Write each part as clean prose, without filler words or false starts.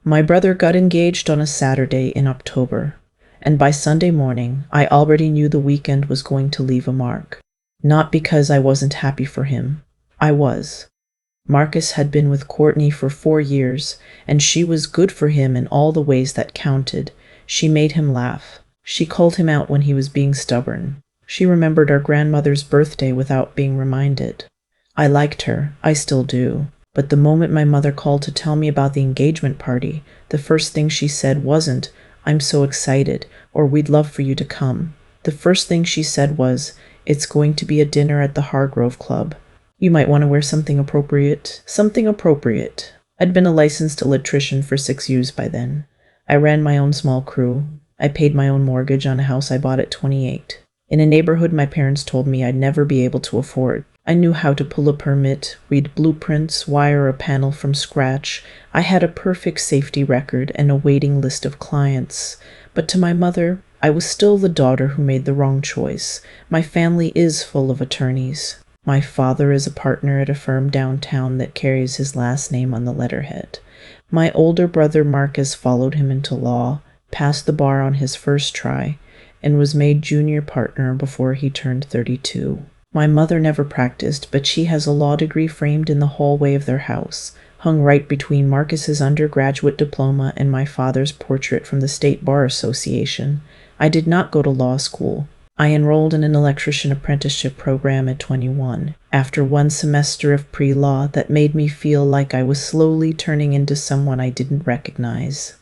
My brother got engaged on a Saturday in October, and by Sunday morning I already knew the weekend was going to leave a mark. Not because I wasn't happy for him. I was. Marcus had been with Courtney for 4 years, and she was good for him in all the ways that counted. She made him laugh. She called him out when he was being stubborn. She remembered our grandmother's birthday without being reminded. I liked her. I still do. But the moment my mother called to tell me about the engagement party, the first thing she said wasn't, "I'm so excited," or "We'd love for you to come." The first thing she said was, "It's going to be a dinner at the Hargrove Club. You might want to wear something appropriate." Something appropriate. I'd been a licensed electrician for 6 years by then. I ran my own small crew. I paid my own mortgage on a house I bought at 28. In a neighborhood my parents told me I'd never be able to afford. I knew how to pull a permit, read blueprints, wire a panel from scratch. I had a perfect safety record and a waiting list of clients. But to my mother, I was still the daughter who made the wrong choice. My family is full of attorneys. My father is a partner at a firm downtown that carries his last name on the letterhead. My older brother Marcus followed him into law, passed the bar on his first try, and was made junior partner before he turned 32. My mother never practiced, but she has a law degree framed in the hallway of their house, hung right between Marcus's undergraduate diploma and my father's portrait from the State Bar Association. I did not go to law school. I enrolled in an electrician apprenticeship program at 21, after one semester of pre-law that made me feel like I was slowly turning into someone I didn't recognize.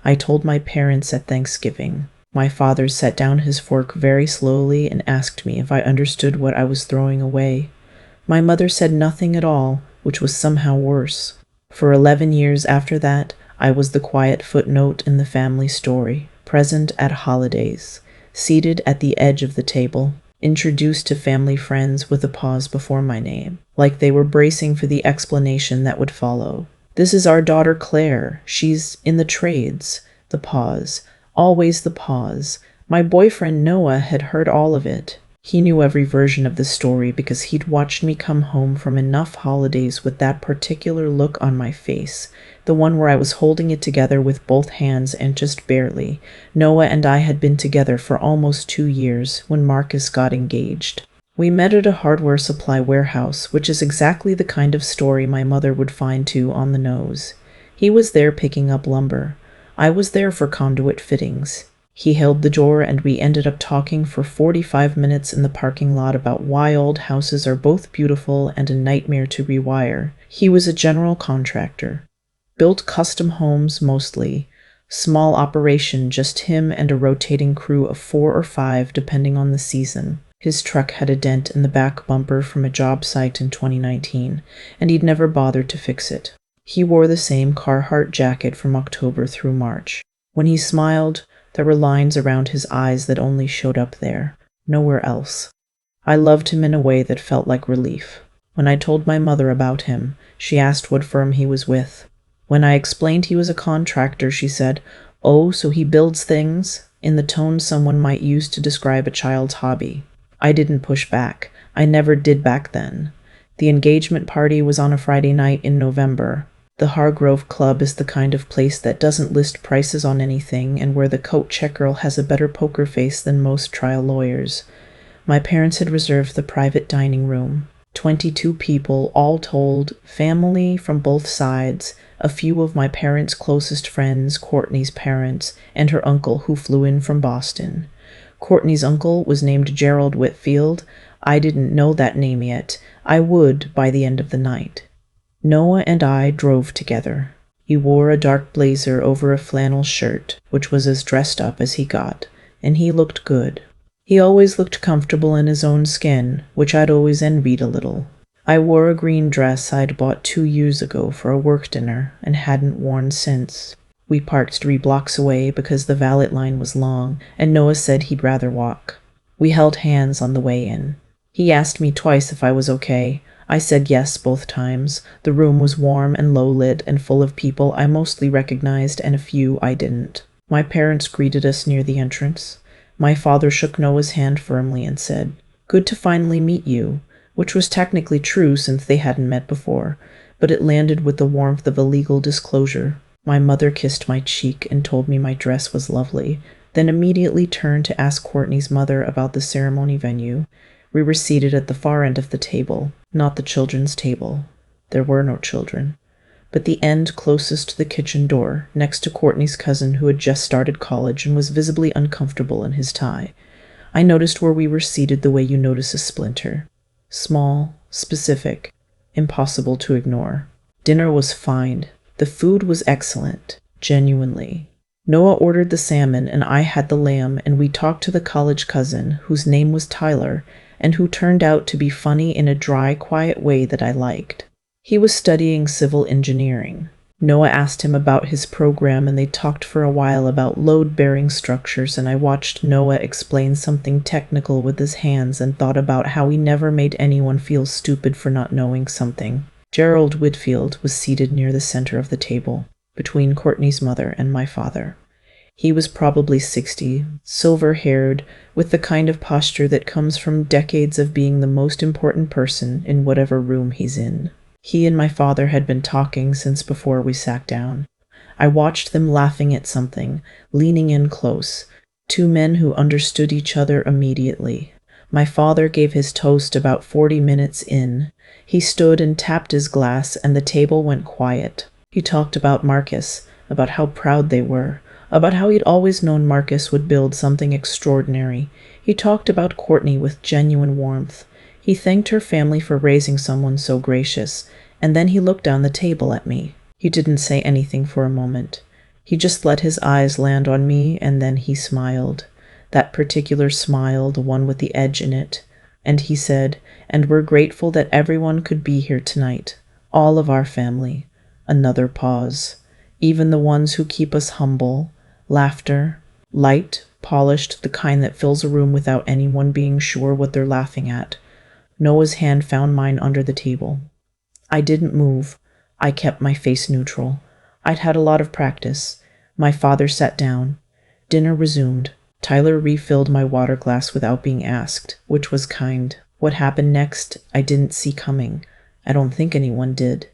I told my parents at Thanksgiving. My father set down his fork very slowly and asked me if I understood what I was throwing away. My mother said nothing at all, which was somehow worse. For 11 years after that, I was the quiet footnote in the family story, present at holidays, seated at the edge of the table, introduced to family friends with a pause before my name, like they were bracing for the explanation that would follow. "This is our daughter Claire. She's in the trades." The pause. Always the pause. My boyfriend Noah had heard all of it. He knew every version of the story because he'd watched me come home from enough holidays with that particular look on my face, the one where I was holding it together with both hands and just barely. Noah and I had been together for almost 2 years when Marcus got engaged. We met at a hardware supply warehouse, which is exactly the kind of story my mother would find too on the nose. He was there picking up lumber. I was there for conduit fittings. He held the door and we ended up talking for 45 minutes in the parking lot about why old houses are both beautiful and a nightmare to rewire. He was a general contractor. Built custom homes mostly. Small operation, just him and a rotating crew of 4 or 5 depending on the season. His truck had a dent in the back bumper from a job site in 2019, and he'd never bothered to fix it. He wore the same Carhartt jacket from October through March. When he smiled, there were lines around his eyes that only showed up there, nowhere else. I loved him in a way that felt like relief. When I told my mother about him, she asked what firm he was with. When I explained he was a contractor, she said, "Oh, so he builds things?" in the tone someone might use to describe a child's hobby. I didn't push back. I never did back then. The engagement party was on a Friday night in November. The Hargrove Club is the kind of place that doesn't list prices on anything and where the coat check girl has a better poker face than most trial lawyers. My parents had reserved the private dining room. 22 people, all told, family from both sides, a few of my parents' closest friends, Courtney's parents, and her uncle who flew in from Boston. Courtney's uncle was named Gerald Whitfield. I didn't know that name yet. I would by the end of the night. Noah and I drove together. He wore a dark blazer over a flannel shirt, which was as dressed up as he got, and he looked good. He always looked comfortable in his own skin, which I'd always envied a little. I wore a green dress I'd bought 2 years ago for a work dinner and hadn't worn since. We parked 3 blocks away because the valet line was long, and Noah said he'd rather walk. We held hands on the way in. He asked me twice if I was okay. I said yes both times. The room was warm and low-lit and full of people I mostly recognized and a few I didn't. My parents greeted us near the entrance. My father shook Noah's hand firmly and said, "Good to finally meet you," which was technically true since they hadn't met before, but it landed with the warmth of a legal disclosure. My mother kissed my cheek and told me my dress was lovely, then immediately turned to ask Courtney's mother about the ceremony venue. We were seated at the far end of the table, not the children's table. There were no children, but the end closest to the kitchen door, next to Courtney's cousin who had just started college and was visibly uncomfortable in his tie. I noticed where we were seated the way you notice a splinter. Small, specific, impossible to ignore. Dinner was fine. The food was excellent, genuinely. Noah ordered the salmon and I had the lamb, and we talked to the college cousin, whose name was Tyler, and who turned out to be funny in a dry, quiet way that I liked. He was studying civil engineering. Noah asked him about his program, and they talked for a while about load-bearing structures, and I watched Noah explain something technical with his hands and thought about how he never made anyone feel stupid for not knowing something. Gerald Whitfield was seated near the center of the table, between Courtney's mother and my father. He was probably 60, silver-haired, with the kind of posture that comes from decades of being the most important person in whatever room he's in. He and my father had been talking since before we sat down. I watched them laughing at something, leaning in close. Two men who understood each other immediately. My father gave his toast about 40 minutes in. He stood and tapped his glass, and the table went quiet. He talked about Marcus, about how proud they were, about how he'd always known Marcus would build something extraordinary. He talked about Courtney with genuine warmth. He thanked her family for raising someone so gracious, and then he looked down the table at me. He didn't say anything for a moment. He just let his eyes land on me, and then he smiled. That particular smile, the one with the edge in it. And he said, "And we're grateful that everyone could be here tonight. All of our family." Another pause. "Even the ones who keep us humble." Laughter. Light, polished, the kind that fills a room without anyone being sure what they're laughing at. Noah's hand found mine under the table. I didn't move. I kept my face neutral. I'd had a lot of practice. My father sat down. Dinner resumed. Tyler refilled my water glass without being asked, which was kind. What happened next, I didn't see coming. I don't think anyone did.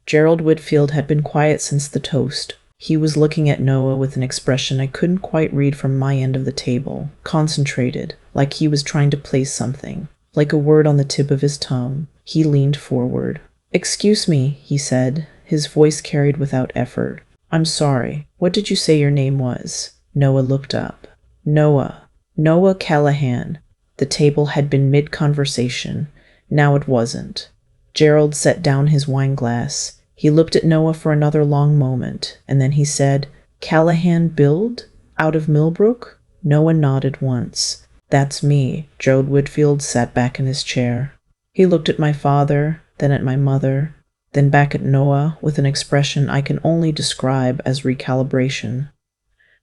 Gerald Whitfield had been quiet since the toast. He was looking at Noah with an expression I couldn't quite read from my end of the table, concentrated, like he was trying to place something, like a word on the tip of his tongue. He leaned forward. "Excuse me," he said, his voice carried without effort. "I'm sorry. What did you say your name was?" Noah looked up. Noah Callahan. The table had been mid-conversation. Now it wasn't. Gerald set down his wine glass. He looked at Noah for another long moment, and then he said, "Callahan Build? Out of Millbrook?" Noah nodded once. "That's me." Gerald Whitfield sat back in his chair. He looked at my father, then at my mother, then back at Noah with an expression I can only describe as recalibration.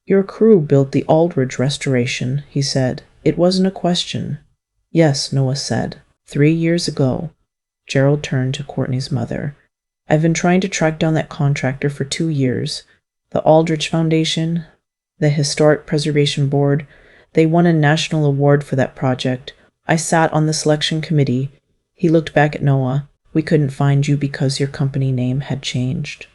"Your crew built the Aldridge restoration," he said. "It wasn't a question." "Yes," Noah said. 3 years ago." Gerald turned to Courtney's mother. "I've been trying to track down that contractor for 2 years. The Aldridge Foundation, the Historic Preservation Board, they won a national award for that project. I sat on the selection committee." He looked back at Noah. "We couldn't find you because your company name had changed."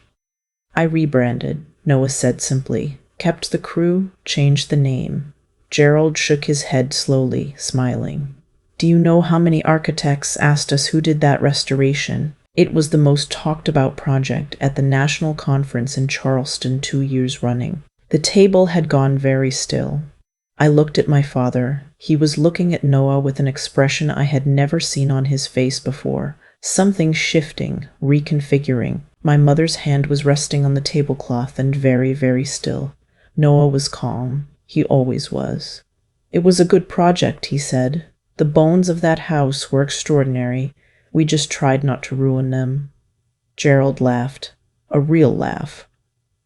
"I rebranded," Noah said simply. "Kept the crew, changed the name." Gerald shook his head slowly, smiling. "Do you know how many architects asked us who did that restoration? It was the most talked about project at the national conference in Charleston 2 years running." The table had gone very still. I looked at my father. He was looking at Noah with an expression I had never seen on his face before. Something shifting, reconfiguring. My mother's hand was resting on the tablecloth and very, very still. Noah was calm. He always was. "It was a good project," he said. "The bones of that house were extraordinary. We just tried not to ruin them." Gerald laughed. A real laugh.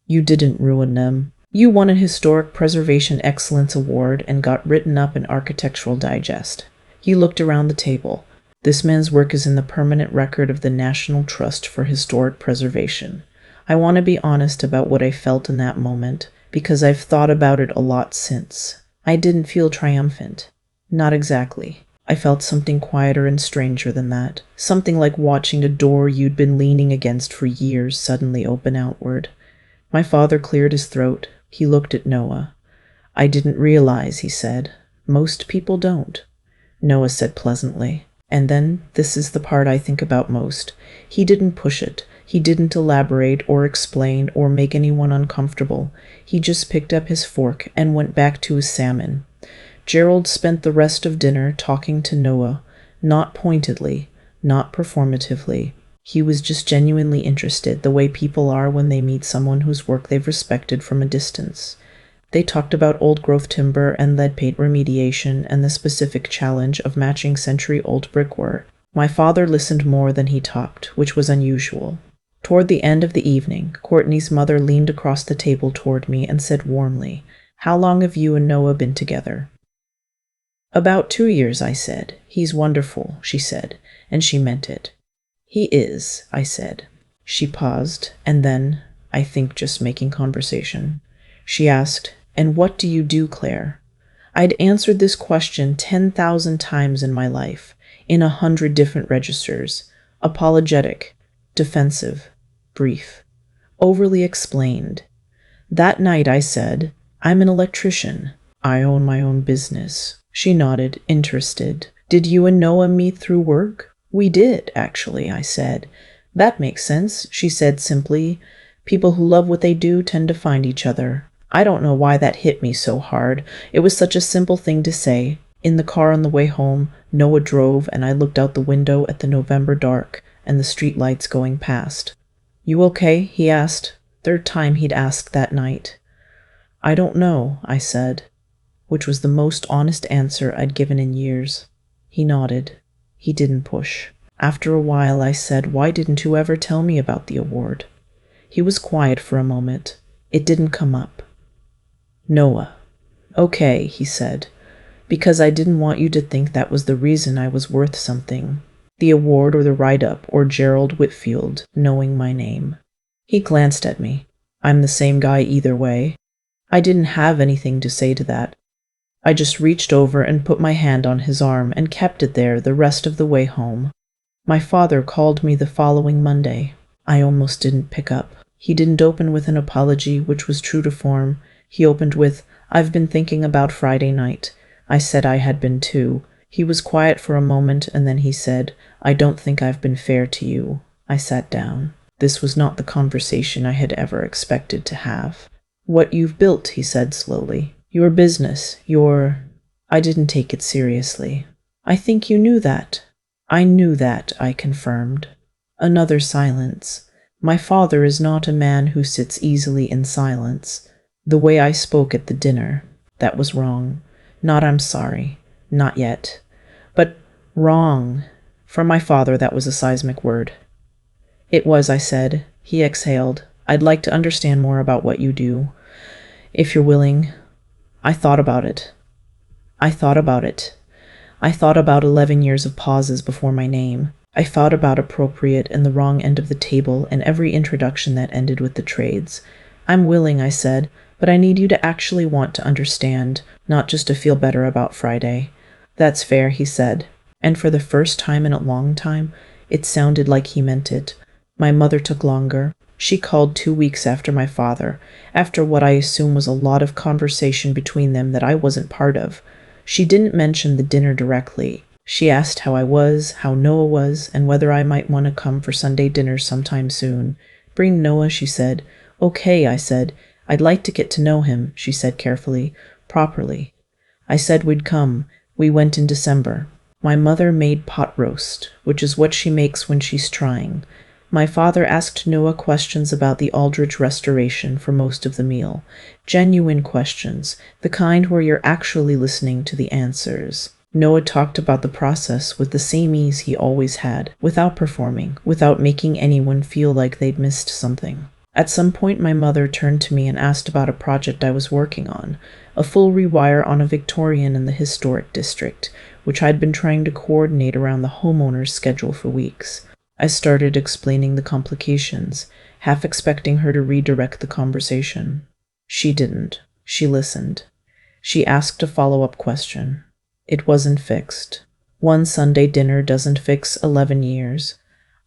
"You didn't ruin them. You won a Historic Preservation Excellence Award and got written up in Architectural Digest." He looked around the table. "This man's work is in the permanent record of the National Trust for Historic Preservation." I want to be honest about what I felt in that moment, because I've thought about it a lot since. I didn't feel triumphant. Not exactly. I felt something quieter and stranger than that. Something like watching a door you'd been leaning against for years suddenly open outward. My father cleared his throat. He looked at Noah. I didn't realize, he said. Most people don't. Noah said pleasantly. And then, this is the part I think about most. He didn't push it. He didn't elaborate or explain or make anyone uncomfortable. He just picked up his fork and went back to his salmon. Gerald spent the rest of dinner talking to Noah, not pointedly, not performatively. He was just genuinely interested, the way people are when they meet someone whose work they've respected from a distance. They talked about old-growth timber and lead paint remediation and the specific challenge of matching century-old brickwork. My father listened more than he talked, which was unusual. Toward the end of the evening, Courtney's mother leaned across the table toward me and said warmly, "How long have you and Noah been together?" "About 2 years," I said. "He's wonderful," she said, and she meant it. "He is," I said. She paused, and then, I think just making conversation, she asked, "And what do you do, Claire?" I'd answered this question 10,000 times in my life, in 100 different registers. Apologetic, defensive, brief, overly explained. That night I said, "I'm an electrician. I own my own business." She nodded, interested. "Did you and Noah meet through work?" "We did, actually," I said. "That makes sense," she said simply. "People who love what they do tend to find each other." I don't know why that hit me so hard. It was such a simple thing to say. In the car on the way home, Noah drove and I looked out the window at the November dark and the street lights going past. "You okay?" he asked. Third time he'd asked that night. "I don't know," I said, which was the most honest answer I'd given in years. He nodded. He didn't push. After a while I said, "Why didn't you ever tell me about the award?" He was quiet for a moment. It didn't come up. "Noah." "Okay," he said, "because I didn't want you to think that was the reason I was worth something. The award or the write-up or Gerald Whitfield knowing my name." He glanced at me. "I'm the same guy either way." I didn't have anything to say to that. I just reached over and put my hand on his arm and kept it there the rest of the way home. My father called me the following Monday. I almost didn't pick up. He didn't open with an apology, which was true to form. He opened with, "I've been thinking about Friday night." I said I had been too. He was quiet for a moment, and then he said, "I don't think I've been fair to you." I sat down. This was not the conversation I had ever expected to have. "What you've built," he said slowly. "Your business, your—" I didn't take it seriously. "I think you knew that." "I knew that," I confirmed. Another silence. My father is not a man who sits easily in silence. The way I spoke at the dinner, that was wrong. Not "I'm sorry." Not yet. But wrong. For my father, that was a seismic word. "It was," I said. He exhaled. "I'd like to understand more about what you do. If you're willing." I thought about it. I thought about 11 years of pauses before my name. I thought about appropriate and the wrong end of the table and every introduction that ended with the trades. "I'm willing," I said, "but I need you to actually want to understand, not just to feel better about Friday." "That's fair," he said. And for the first time in a long time, it sounded like he meant it. My mother took longer. She called 2 weeks after my father, after what I assume was a lot of conversation between them that I wasn't part of. She didn't mention the dinner directly. She asked how I was, how Noah was, and whether I might want to come for Sunday dinner sometime soon. "Bring Noah," she said. "Okay," I said. "I'd like to get to know him," she said carefully, "properly." I said we'd come. We went in December. My mother made pot roast, which is what she makes when she's trying. My father asked Noah questions about the Aldrich restoration for most of the meal. Genuine questions, the kind where you're actually listening to the answers. Noah talked about the process with the same ease he always had, without performing, without making anyone feel like they'd missed something. At some point my mother turned to me and asked about a project I was working on, a full rewire on a Victorian in the historic district, which I'd been trying to coordinate around the homeowner's schedule for weeks. I started explaining the complications, half expecting her to redirect the conversation. She didn't. She listened. She asked a follow-up question. It wasn't fixed. One Sunday dinner doesn't fix 11 years.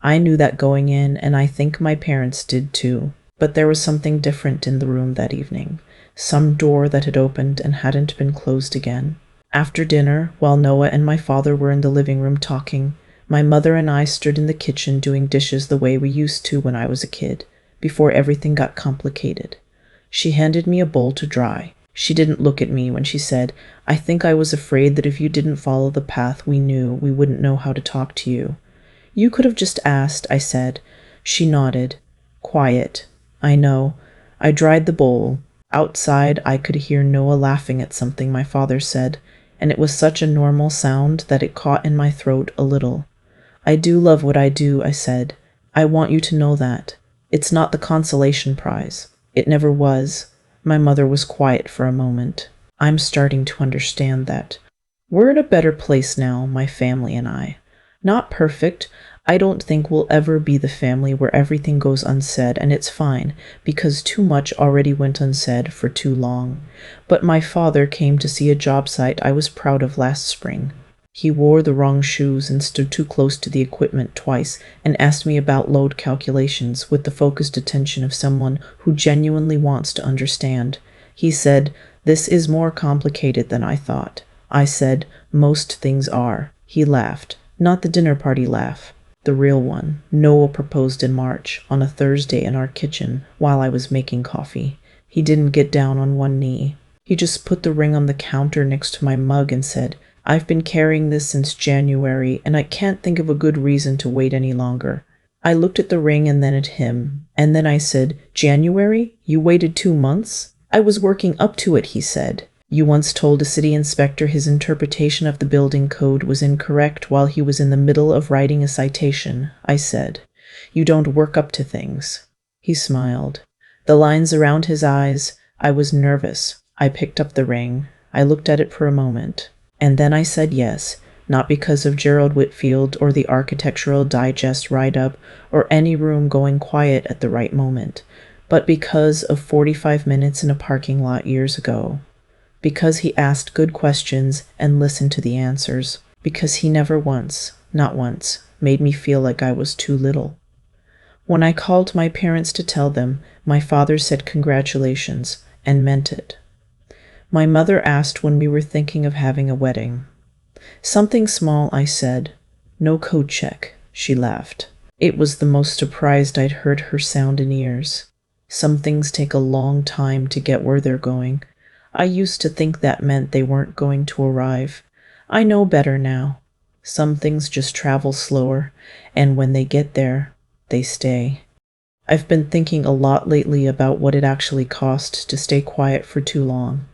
I knew that going in, and I think my parents did too. But there was something different in the room that evening. Some door that had opened and hadn't been closed again. After dinner, while Noah and my father were in the living room talking, my mother and I stood in the kitchen doing dishes the way we used to when I was a kid, before everything got complicated. She handed me a bowl to dry. She didn't look at me when she said, "I think I was afraid that if you didn't follow the path we knew, we wouldn't know how to talk to you." "You could have just asked," I said. She nodded. "Quiet. I know." I dried the bowl. Outside, I could hear Noah laughing at something my father said, and it was such a normal sound that it caught in my throat a little. "I do love what I do," I said. "I want you to know that. It's not the consolation prize. It never was." My mother was quiet for a moment. "I'm starting to understand that. We're in a better place now, my family and I. Not perfect. I don't think we'll ever be the family where everything goes unsaid, and it's fine, because too much already went unsaid for too long. But my father came to see a job site I was proud of last spring. He wore the wrong shoes and stood too close to the equipment twice and asked me about load calculations with the focused attention of someone who genuinely wants to understand. He said, "This is more complicated than I thought." I said, "Most things are." He laughed. Not the dinner party laugh. The real one. Noah proposed in March, on a Thursday in our kitchen, while I was making coffee. He didn't get down on one knee. He just put the ring on the counter next to my mug and said, "I've been carrying this since January, and I can't think of a good reason to wait any longer." I looked at the ring and then at him, and then I said, "January? You waited 2 months?" "I was working up to it," he said. "You once told a city inspector his interpretation of the building code was incorrect while he was in the middle of writing a citation," I said. "You don't work up to things." He smiled. The lines around his eyes. I was nervous. I picked up the ring. I looked at it for a moment. And then I said yes, not because of Gerald Whitfield or the Architectural Digest write-up or any room going quiet at the right moment, but because of 45 minutes in a parking lot years ago. Because he asked good questions and listened to the answers. Because he never once, not once, made me feel like I was too little. When I called my parents to tell them, my father said congratulations, and meant it. My mother asked when we were thinking of having a wedding. "Something small," I said. "No code check," she laughed. It was the most surprised I'd heard her sound in years. Some things take a long time to get where they're going. I used to think that meant they weren't going to arrive. I know better now. Some things just travel slower, and when they get there, they stay. I've been thinking a lot lately about what it actually costs to stay quiet for too long.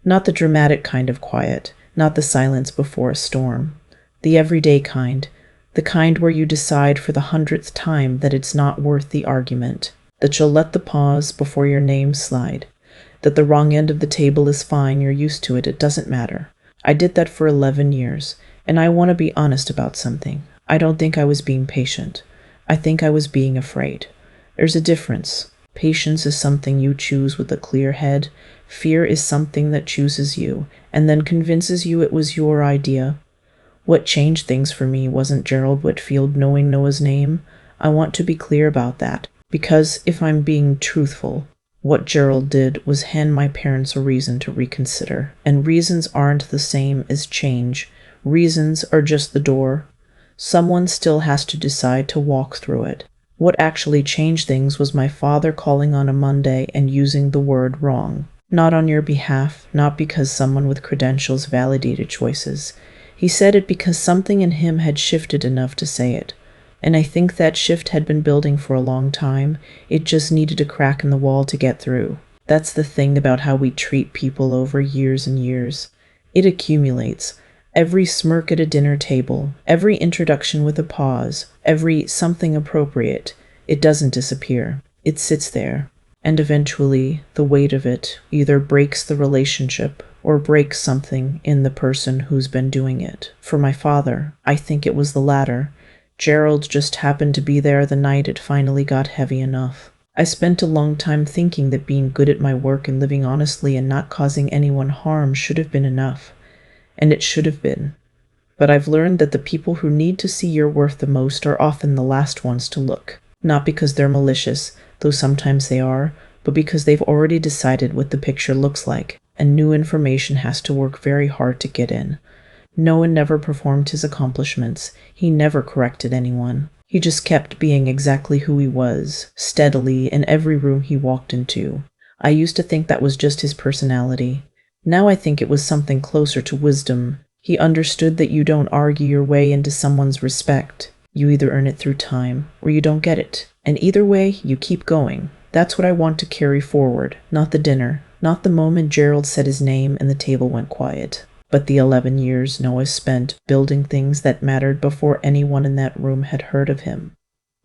Not the dramatic kind of quiet, not the silence before a storm. The everyday kind, the kind where you decide for the 100th time that it's not worth the argument, that you'll let the pause before your name slide, that the wrong end of the table is fine, you're used to it, it doesn't matter. I did that for 11 years, and I want to be honest about something. I don't think I was being patient. I think I was being afraid. There's a difference. Patience is something you choose with a clear head. Fear is something that chooses you, and then convinces you it was your idea. What changed things for me wasn't Gerald Whitfield knowing Noah's name. I want to be clear about that, because if I'm being truthful, what Gerald did was hand my parents a reason to reconsider, and reasons aren't the same as change. Reasons are just the door. Someone still has to decide to walk through it. What actually changed things was my father calling on a Monday and using the word wrong. Not on your behalf, not because someone with credentials validated choices. He said it because something in him had shifted enough to say it. And I think that shift had been building for a long time. It just needed a crack in the wall to get through. That's the thing about how we treat people over years and years. It accumulates. Every smirk at a dinner table, every introduction with a pause, every something appropriate, it doesn't disappear. It sits there. And eventually, the weight of it either breaks the relationship or breaks something in the person who's been doing it. For my father, I think it was the latter. Gerald just happened to be there the night it finally got heavy enough. I spent a long time thinking that being good at my work and living honestly and not causing anyone harm should have been enough. And it should have been. But I've learned that the people who need to see your worth the most are often the last ones to look. Not because they're malicious, though sometimes they are, but because they've already decided what the picture looks like, and new information has to work very hard to get in. Noah never performed his accomplishments. He never corrected anyone. He just kept being exactly who he was, steadily, in every room he walked into. I used to think that was just his personality. Now I think it was something closer to wisdom. He understood that you don't argue your way into someone's respect. You either earn it through time, or you don't get it. And either way, you keep going. That's what I want to carry forward, not the dinner, not the moment Gerald said his name and the table went quiet, but the 11 years Noah spent building things that mattered before anyone in that room had heard of him.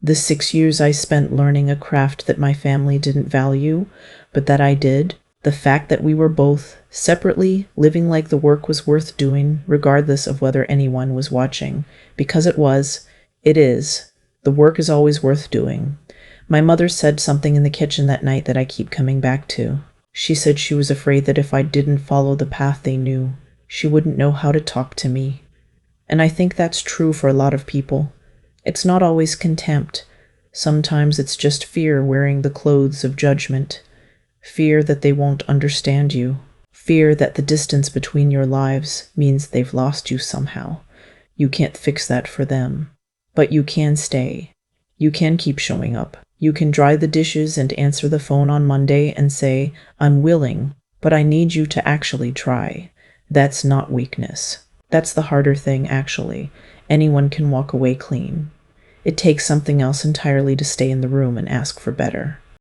The 6 years I spent learning a craft that my family didn't value, but that I did. The fact that we were both, separately, living like the work was worth doing, regardless of whether anyone was watching. Because it is. The work is always worth doing. My mother said something in the kitchen that night that I keep coming back to. She said she was afraid that if I didn't follow the path they knew, she wouldn't know how to talk to me. And I think that's true for a lot of people. It's not always contempt. Sometimes it's just fear wearing the clothes of judgment. Fear that they won't understand you. Fear that the distance between your lives means they've lost you somehow. You can't fix that for them. But you can stay. You can keep showing up. You can dry the dishes and answer the phone on Monday and say, "I'm willing, but I need you to actually try." That's not weakness. That's the harder thing, actually. Anyone can walk away clean. It takes something else entirely to stay in the room and ask for better.